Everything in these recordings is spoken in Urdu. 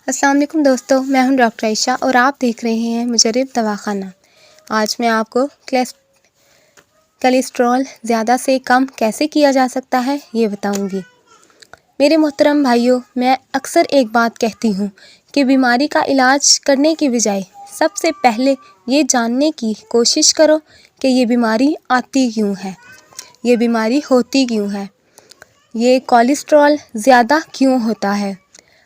السلام علیکم دوستو، میں ہوں ڈاکٹر عائشہ اور آپ دیکھ رہے ہیں مجرب دواخانہ۔ آج میں آپ کو کولیسٹرول زیادہ سے کم کیسے کیا جا سکتا ہے یہ بتاؤں گی۔ میرے محترم بھائیوں، میں اکثر ایک بات کہتی ہوں کہ بیماری کا علاج کرنے کی بجائے سب سے پہلے یہ جاننے کی کوشش کرو کہ یہ بیماری آتی کیوں ہے، یہ بیماری ہوتی کیوں ہے، یہ کولیسٹرول زیادہ کیوں ہوتا ہے۔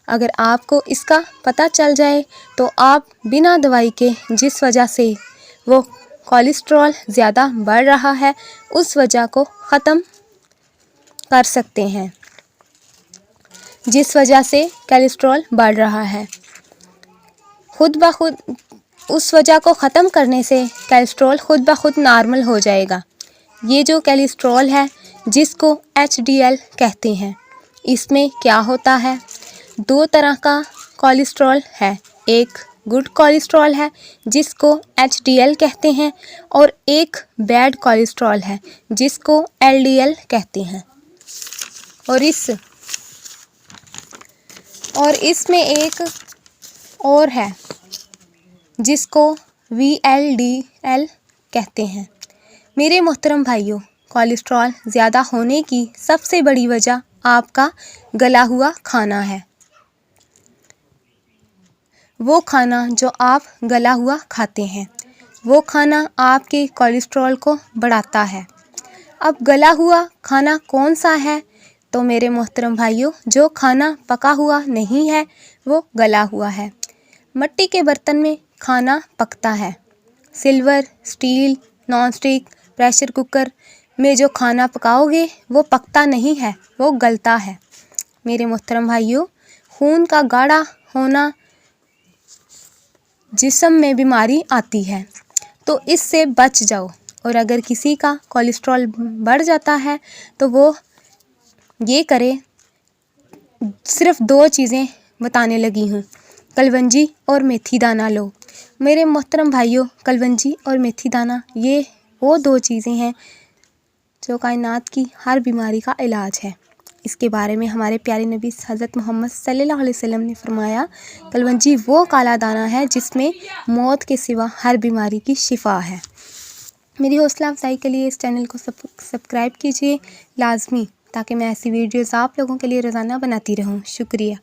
اگر آپ کو اس کا پتہ چل جائے تو آپ بنا دوائی کے جس وجہ سے وہ کولیسٹرول زیادہ بڑھ رہا ہے اس وجہ کو ختم کر سکتے ہیں۔ جس وجہ سے کولیسٹرول بڑھ رہا ہے خود بخود اس وجہ کو ختم کرنے سے کولیسٹرول خود بخود نارمل ہو جائے گا۔ یہ جو کولیسٹرول ہے جس کو HDL کہتے ہیں، اس میں کیا ہوتا ہے؟ دو طرح کا کولیسٹرول ہے، ایک گڈ کولیسٹرول ہے جس کو HDL کہتے ہیں اور ایک بیڈ کولیسٹرول ہے جس کو LDL کہتے ہیں، اور اس میں ایک اور ہے جس کو VLDL کہتے ہیں۔ میرے محترم بھائیوں، کولیسٹرول زیادہ ہونے کی سب سے بڑی وجہ آپ کا گلا ہوا کھانا ہے۔ وہ کھانا جو آپ گلا ہوا کھاتے ہیں، وہ کھانا آپ کے کولیسٹرول کو بڑھاتا ہے۔ اب گلا ہوا کھانا کون سا ہے؟ تو میرے محترم بھائیوں، جو کھانا پکا ہوا نہیں ہے وہ گلا ہوا ہے۔ مٹی کے برتن میں کھانا پکتا ہے، silver, steel, non stick, pressure cooker میں جو کھانا پکاؤ گے وہ پکتا نہیں ہے، وہ گلتا ہے۔ میرے محترم بھائیوں، خون کا گاڑھا ہونا جسم میں بیماری آتی ہے، تو اس سے بچ جاؤ۔ اور اگر کسی کا کولیسٹرول بڑھ جاتا ہے تو وہ یہ کرے، صرف 2 چیزیں بتانے لگی ہوں، کلونجی اور میتھی دانہ لو۔ میرے محترم بھائیوں، کلونجی اور میتھی دانہ یہ وہ 2 چیزیں ہیں جو کائنات کی ہر بیماری کا علاج ہے۔ اس کے بارے میں ہمارے پیارے نبی حضرت محمد صلی اللہ علیہ وسلم نے فرمایا، کلونجی وہ کالا دانہ ہے جس میں موت کے سوا ہر بیماری کی شفا ہے۔ میری حوصلہ افزائی کے لیے اس چینل کو سبسکرائب کیجیے لازمی، تاکہ میں ایسی ویڈیوز آپ لوگوں کے لیے روزانہ بناتی رہوں۔ شکریہ۔